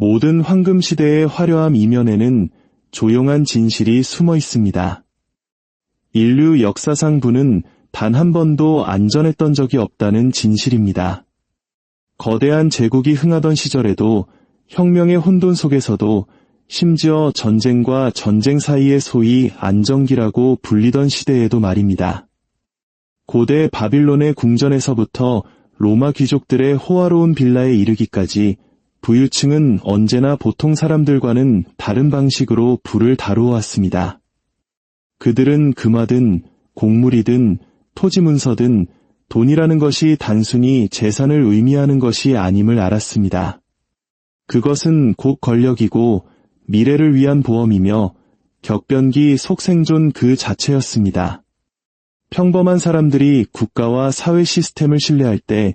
모든 황금 시대의 화려함 이면에는 조용한 진실이 숨어 있습니다. 인류 역사상 부는 단 한 번도 안전했던 적이 없다는 진실입니다. 거대한 제국이 흥하던 시절에도, 혁명의 혼돈 속에서도, 심지어 전쟁과 전쟁 사이의 소위 안정기라고 불리던 시대에도 말입니다. 고대 바빌론의 궁전에서부터 로마 귀족들의 호화로운 빌라에 이르기까지 부유층은 언제나 보통 사람들과는 다른 방식으로 부를 다루어 왔습니다. 그들은 금화든 곡물이든 토지 문서든 돈이라는 것이 단순히 재산을 의미하는 것이 아님을 알았습니다. 그것은 곧 권력이고 미래를 위한 보험이며 격변기 속생존 그 자체였습니다. 평범한 사람들이 국가와 사회 시스템을 신뢰할 때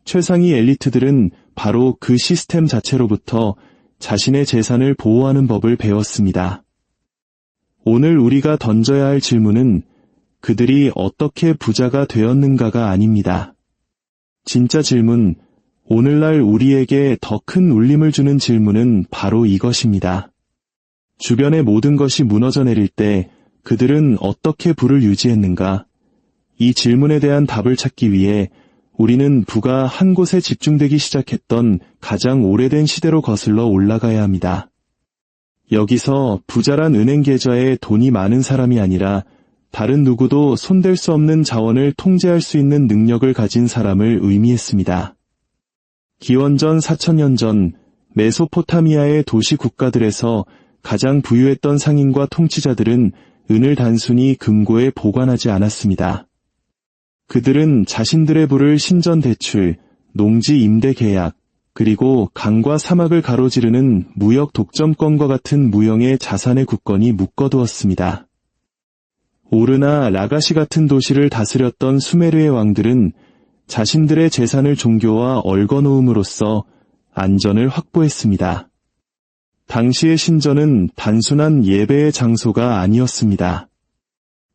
최상위 엘리트들은 바로 그 시스템 자체로부터 자신의 재산을 보호하는 법을 배웠습니다. 오늘 우리가 던져야 할 질문은 그들이 어떻게 부자가 되었는가가 아닙니다. 진짜 질문, 오늘날 우리에게 더 큰 울림을 주는 질문은 바로 이것입니다. 주변의 모든 것이 무너져 내릴 때 그들은 어떻게 부를 유지했는가? 이 질문에 대한 답을 찾기 위해 우리는 부가 한 곳에 집중되기 시작했던 가장 오래된 시대로 거슬러 올라가야 합니다. 여기서 부자란 은행 계좌에 돈이 많은 사람이 아니라 다른 누구도 손댈 수 없는 자원을 통제할 수 있는 능력을 가진 사람을 의미했습니다. 기원전 4000년 전 메소포타미아의 도시 국가들에서 가장 부유했던 상인과 통치자들은 은을 단순히 금고에 보관하지 않았습니다. 그들은 자신들의 부를 신전 대출, 농지 임대 계약, 그리고 강과 사막을 가로지르는 무역 독점권과 같은 무형의 자산의 굳건히 묶어두었습니다. 오르나 라가시 같은 도시를 다스렸던 수메르의 왕들은 자신들의 재산을 종교와 얽어놓음으로써 안전을 확보했습니다. 당시의 신전은 단순한 예배의 장소가 아니었습니다.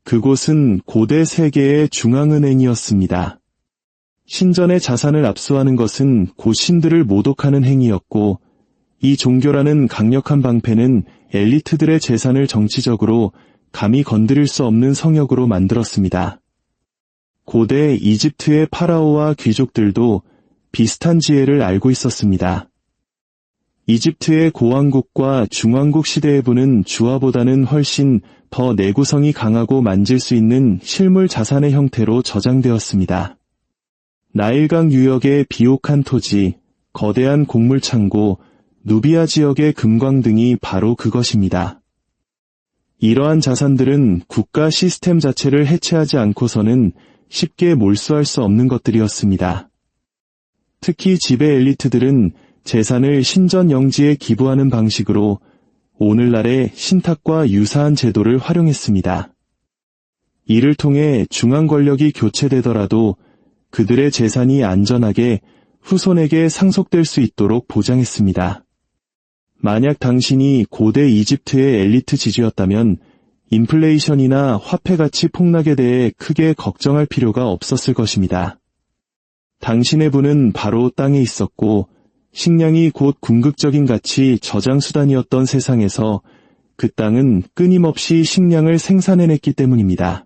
그곳은 고대 세계의 중앙은행이었습니다. 신전의 자산을 압수하는 것은 곧 신들을 모독하는 행위였고, 이 종교라는 강력한 방패는 엘리트들의 재산을 정치적으로 감히 건드릴 수 없는 성역으로 만들었습니다. 고대 이집트의 파라오와 귀족들도 비슷한 지혜를 알고 있었습니다. 이집트의 고왕국과 중왕국 시대의 부는 주화보다는 훨씬 더 내구성이 강하고 만질 수 있는 실물 자산의 형태로 저장되었습니다. 나일강 유역의 비옥한 토지, 거대한 곡물 창고, 누비아 지역의 금광 등이 바로 그것입니다. 이러한 자산들은 국가 시스템 자체를 해체하지 않고서는 쉽게 몰수할 수 없는 것들이었습니다. 특히 지배 엘리트들은 재산을 신전 영지에 기부하는 방식으로 오늘날의 신탁과 유사한 제도를 활용했습니다. 이를 통해 중앙 권력이 교체되더라도 그들의 재산이 안전하게 후손에게 상속될 수 있도록 보장했습니다. 만약 당신이 고대 이집트의 엘리트 지주였다면 인플레이션이나 화폐 가치 폭락에 대해 크게 걱정할 필요가 없었을 것입니다. 당신의 부는 바로 땅에 있었고 식량이 곧 궁극적인 가치 저장 수단이었던 세상에서 그 땅은 끊임없이 식량을 생산해냈기 때문입니다.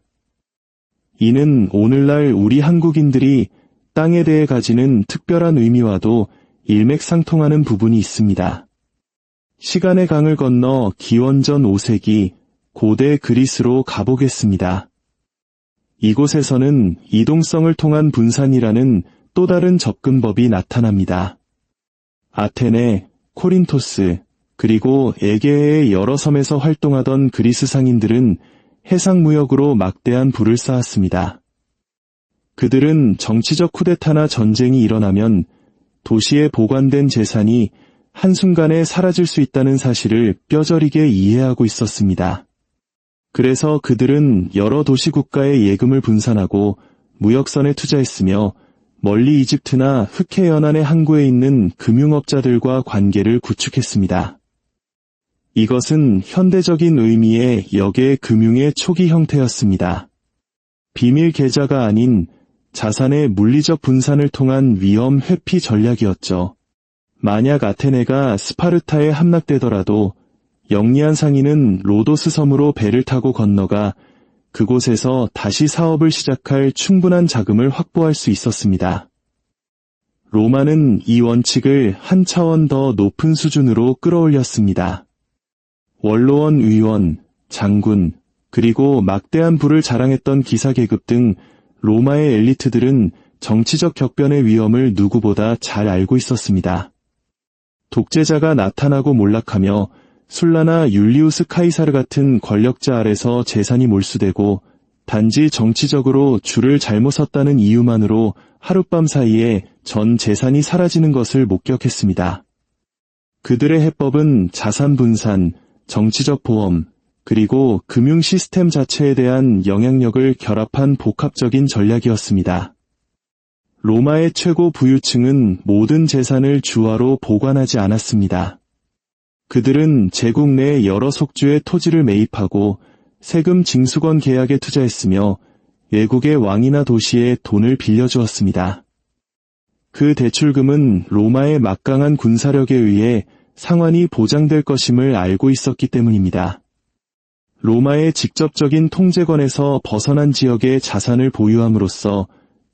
이는 오늘날 우리 한국인들이 땅에 대해 가지는 특별한 의미와도 일맥상통하는 부분이 있습니다. 시간의 강을 건너 기원전 5세기 고대 그리스로 가보겠습니다. 이곳에서는 이동성을 통한 분산이라는 또 다른 접근법이 나타납니다. 아테네, 코린토스, 그리고 에게의 여러 섬에서 활동하던 그리스 상인들은 해상무역으로 막대한 부를 쌓았습니다. 그들은 정치적 쿠데타나 전쟁이 일어나면 도시에 보관된 재산이 한순간에 사라질 수 있다는 사실을 뼈저리게 이해하고 있었습니다. 그래서 그들은 여러 도시 국가의 예금을 분산하고 무역선에 투자했으며 멀리 이집트나 흑해 연안의 항구에 있는 금융업자들과 관계를 구축했습니다. 이것은 현대적인 의미의 역의 금융의 초기 형태였습니다. 비밀 계좌가 아닌 자산의 물리적 분산을 통한 위험 회피 전략이었죠. 만약 아테네가 스파르타에 함락되더라도 영리한 상인은 로도스 섬으로 배를 타고 건너가 그곳에서 다시 사업을 시작할 충분한 자금을 확보할 수 있었습니다. 로마는 이 원칙을 한 차원 더 높은 수준으로 끌어올렸습니다. 원로원 의원, 장군, 그리고 막대한 부를 자랑했던 기사계급 등 로마의 엘리트들은 정치적 격변의 위험을 누구보다 잘 알고 있었습니다. 독재자가 나타나고 몰락하며 술라나 율리우스 카이사르 같은 권력자 아래서 재산이 몰수되고 단지 정치적으로 줄을 잘못 섰다는 이유만으로 하룻밤 사이에 전 재산이 사라지는 것을 목격했습니다. 그들의 해법은 자산 분산, 정치적 보험, 그리고 금융 시스템 자체에 대한 영향력을 결합한 복합적인 전략이었습니다. 로마의 최고 부유층은 모든 재산을 주화로 보관하지 않았습니다. 그들은 제국 내 여러 속주의 토지를 매입하고 세금 징수권 계약에 투자했으며 외국의 왕이나 도시에 돈을 빌려주었습니다. 그 대출금은 로마의 막강한 군사력에 의해 상환이 보장될 것임을 알고 있었기 때문입니다. 로마의 직접적인 통제권에서 벗어난 지역의 자산을 보유함으로써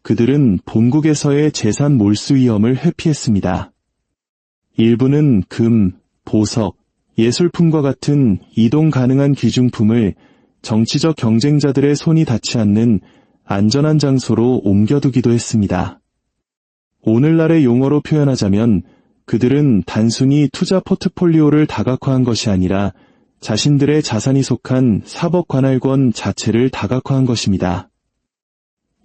그들은 본국에서의 재산 몰수 위험을 회피했습니다. 일부는 금, 보석, 예술품과 같은 이동 가능한 귀중품을 정치적 경쟁자들의 손이 닿지 않는 안전한 장소로 옮겨두기도 했습니다. 오늘날의 용어로 표현하자면 그들은 단순히 투자 포트폴리오를 다각화한 것이 아니라 자신들의 자산이 속한 사법 관할권 자체를 다각화한 것입니다.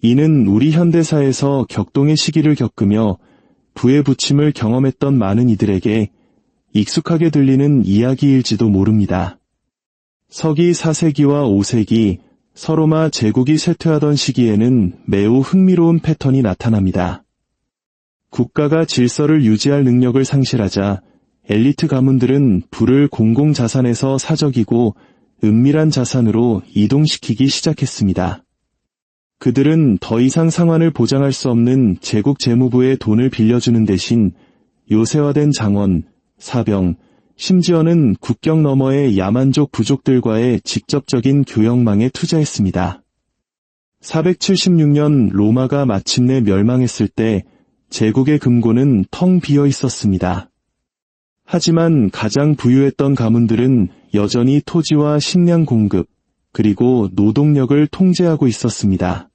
이는 우리 현대사에서 격동의 시기를 겪으며 부의 부침을 경험했던 많은 이들에게 익숙하게 들리는 이야기일지도 모릅니다. 서기 4세기와 5세기 서로마 제국이 쇠퇴하던 시기에는 매우 흥미로운 패턴이 나타납니다. 국가가 질서를 유지할 능력을 상실하자 엘리트 가문들은 부를 공공자산에서 사적이고 은밀한 자산으로 이동시키기 시작했습니다. 그들은 더 이상 상환을 보장할 수 없는 제국 재무부에 돈을 빌려주는 대신 요새화된 장원, 사병, 심지어는 국경 너머의 야만족 부족들과의 직접적인 교역망에 투자했습니다. 476년 로마가 마침내 멸망했을 때 제국의 금고는 텅 비어 있었습니다. 하지만 가장 부유했던 가문들은 여전히 토지와 식량 공급, 그리고 노동력을 통제하고 있었습니다.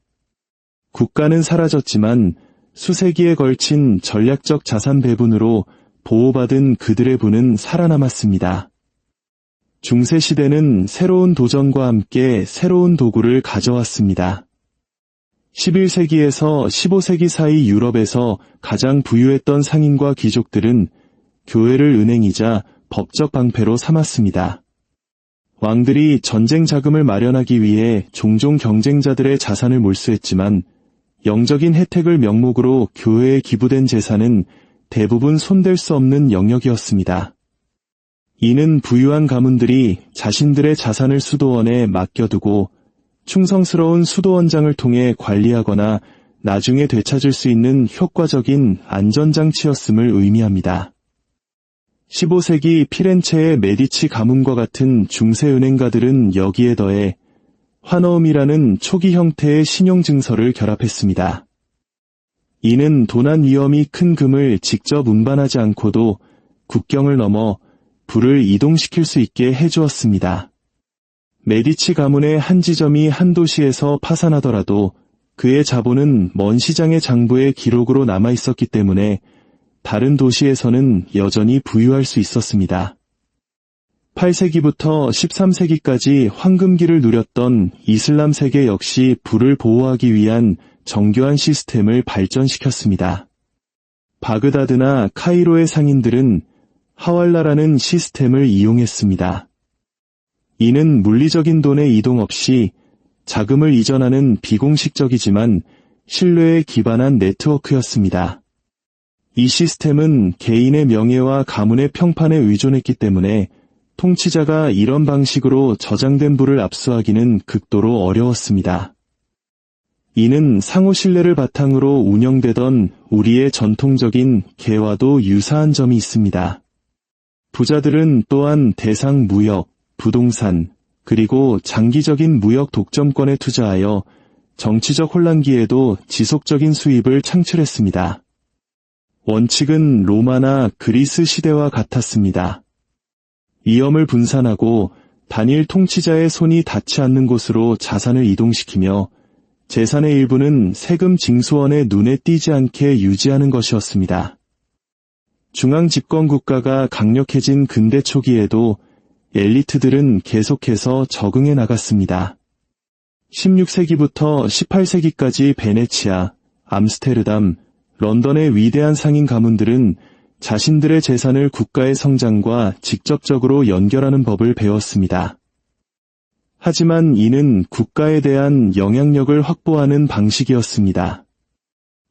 국가는 사라졌지만 수세기에 걸친 전략적 자산 배분으로 보호받은 그들의 부는 살아남았습니다. 중세시대는 새로운 도전과 함께 새로운 도구를 가져왔습니다. 11세기에서 15세기 사이 유럽에서 가장 부유했던 상인과 귀족들은 교회를 은행이자 법적 방패로 삼았습니다. 왕들이 전쟁 자금을 마련하기 위해 종종 경쟁자들의 자산을 몰수했지만 영적인 혜택을 명목으로 교회에 기부된 재산은 대부분 손댈 수 없는 영역이었습니다. 이는 부유한 가문들이 자신들의 자산을 수도원에 맡겨두고 충성스러운 수도원장을 통해 관리하거나 나중에 되찾을 수 있는 효과적인 안전장치였음을 의미합니다. 15세기 피렌체의 메디치 가문과 같은 중세은행가들은 여기에 더해 환어음이라는 초기 형태의 신용증서를 결합했습니다. 이는 도난 위험이 큰 금을 직접 운반하지 않고도 국경을 넘어 부를 이동시킬 수 있게 해주었습니다. 메디치 가문의 한 지점이 한 도시에서 파산하더라도 그의 자본은 먼 시장의 장부의 기록으로 남아있었기 때문에 다른 도시에서는 여전히 부유할 수 있었습니다. 8세기부터 13세기까지 황금기를 누렸던 이슬람 세계 역시 부를 보호하기 위한 정교한 시스템을 발전시켰습니다. 바그다드나 카이로의 상인들은 하왈라라는 시스템을 이용했습니다. 이는 물리적인 돈의 이동 없이 자금을 이전하는 비공식적이지만 신뢰에 기반한 네트워크였습니다. 이 시스템은 개인의 명예와 가문의 평판에 의존했기 때문에 통치자가 이런 방식으로 저장된 부를 압수하기는 극도로 어려웠습니다. 이는 상호 신뢰를 바탕으로 운영되던 우리의 전통적인 개와도 유사한 점이 있습니다. 부자들은 또한 대상 무역, 부동산, 그리고 장기적인 무역 독점권에 투자하여 정치적 혼란기에도 지속적인 수입을 창출했습니다. 원칙은 로마나 그리스 시대와 같았습니다. 위험을 분산하고 단일 통치자의 손이 닿지 않는 곳으로 자산을 이동시키며 재산의 일부는 세금 징수원의 눈에 띄지 않게 유지하는 것이었습니다. 중앙 집권 국가가 강력해진 근대 초기에도 엘리트들은 계속해서 적응해 나갔습니다. 16세기부터 18세기까지 베네치아, 암스테르담, 런던의 위대한 상인 가문들은 자신들의 재산을 국가의 성장과 직접적으로 연결하는 법을 배웠습니다. 하지만 이는 국가에 대한 영향력을 확보하는 방식이었습니다.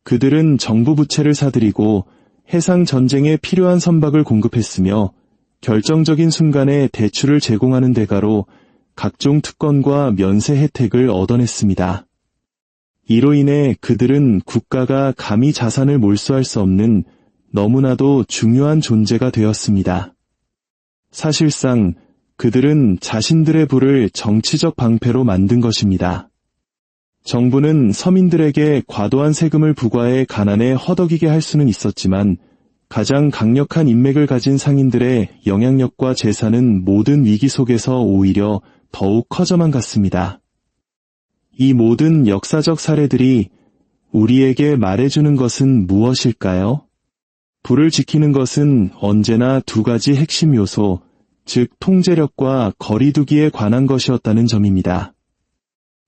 그들은 정부 부채를 사들이고 해상 전쟁에 필요한 선박을 공급했으며 결정적인 순간에 대출을 제공하는 대가로 각종 특권과 면세 혜택을 얻어냈습니다. 이로 인해 그들은 국가가 감히 자산을 몰수할 수 없는 너무나도 중요한 존재가 되었습니다. 사실상 그들은 자신들의 부를 정치적 방패로 만든 것입니다. 정부는 서민들에게 과도한 세금을 부과해 가난에 허덕이게 할 수는 있었지만 가장 강력한 인맥을 가진 상인들의 영향력과 재산은 모든 위기 속에서 오히려 더욱 커져만 갔습니다. 이 모든 역사적 사례들이 우리에게 말해주는 것은 무엇일까요? 부를 지키는 것은 언제나 두 가지 핵심 요소, 즉 통제력과 거리두기에 관한 것이었다는 점입니다.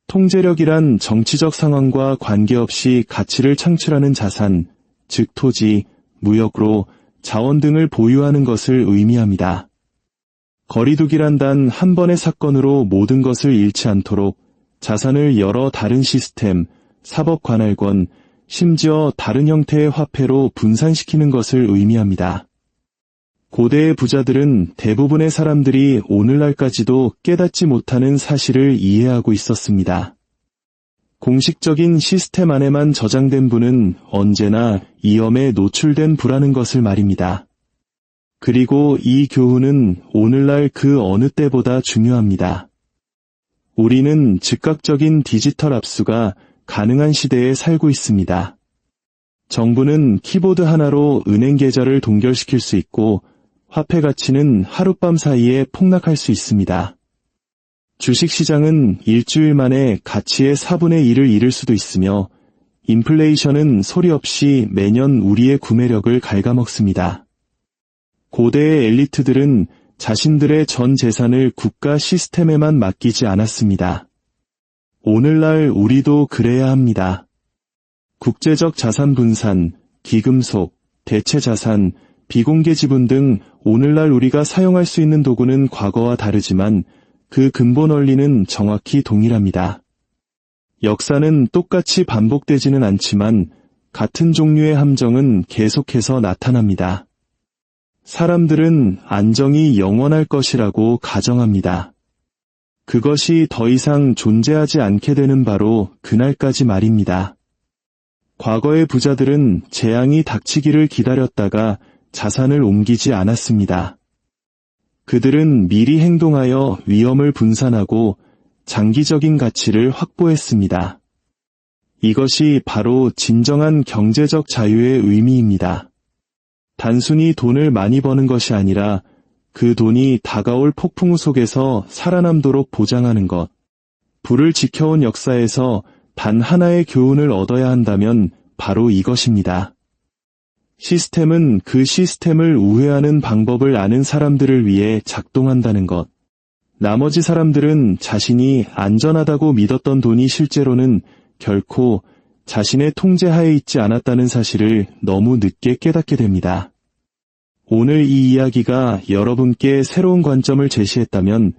통제력이란 정치적 상황과 관계없이 가치를 창출하는 자산, 즉 토지, 무역으로 자원 등을 보유하는 것을 의미합니다. 거리두기란 단 한 번의 사건으로 모든 것을 잃지 않도록 자산을 여러 다른 시스템, 사법 관할권, 심지어 다른 형태의 화폐로 분산시키는 것을 의미합니다. 고대의 부자들은 대부분의 사람들이 오늘날까지도 깨닫지 못하는 사실을 이해하고 있었습니다. 공식적인 시스템 안에만 저장된 부는 언제나 위험에 노출된 부라는 것을 말입니다. 그리고 이 교훈은 오늘날 그 어느 때보다 중요합니다. 우리는 즉각적인 디지털 압수가 가능한 시대에 살고 있습니다. 정부는 키보드 하나로 은행 계좌를 동결시킬 수 있고 화폐 가치는 하룻밤 사이에 폭락할 수 있습니다. 주식시장은 일주일 만에 가치의 4분의 1을 잃을 수도 있으며 인플레이션은 소리 없이 매년 우리의 구매력을 갉아먹습니다. 고대의 엘리트들은 자신들의 전 재산을 국가 시스템에만 맡기지 않았습니다. 오늘날 우리도 그래야 합니다. 국제적 자산 분산, 기금속, 대체 자산, 비공개 지분 등 오늘날 우리가 사용할 수 있는 도구는 과거와 다르지만 그 근본 원리는 정확히 동일합니다. 역사는 똑같이 반복되지는 않지만 같은 종류의 함정은 계속해서 나타납니다. 사람들은 안정이 영원할 것이라고 가정합니다. 그것이 더 이상 존재하지 않게 되는 바로 그날까지 말입니다. 과거의 부자들은 재앙이 닥치기를 기다렸다가 자산을 옮기지 않았습니다. 그들은 미리 행동하여 위험을 분산하고 장기적인 가치를 확보했습니다. 이것이 바로 진정한 경제적 자유의 의미입니다. 단순히 돈을 많이 버는 것이 아니라 그 돈이 다가올 폭풍우 속에서 살아남도록 보장하는 것. 부를 지켜온 역사에서 단 하나의 교훈을 얻어야 한다면 바로 이것입니다. 시스템은 그 시스템을 우회하는 방법을 아는 사람들을 위해 작동한다는 것. 나머지 사람들은 자신이 안전하다고 믿었던 돈이 실제로는 결코 자신의 통제하에 있지 않았다는 사실을 너무 늦게 깨닫게 됩니다. 오늘 이 이야기가 여러분께 새로운 관점을 제시했다면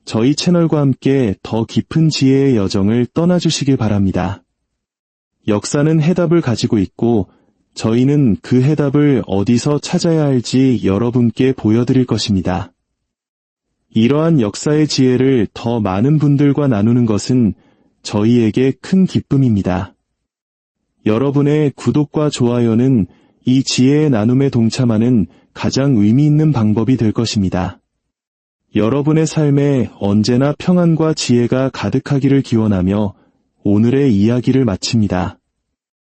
저희 채널과 함께 더 깊은 지혜의 여정을 떠나주시길 바랍니다. 역사는 해답을 가지고 있고 저희는 그 해답을 어디서 찾아야 할지 여러분께 보여드릴 것입니다. 이러한 역사의 지혜를 더 많은 분들과 나누는 것은 저희에게 큰 기쁨입니다. 여러분의 구독과 좋아요는 이 지혜의 나눔에 동참하는 가장 의미 있는 방법이 될 것입니다. 여러분의 삶에 언제나 평안과 지혜가 가득하기를 기원하며 오늘의 이야기를 마칩니다.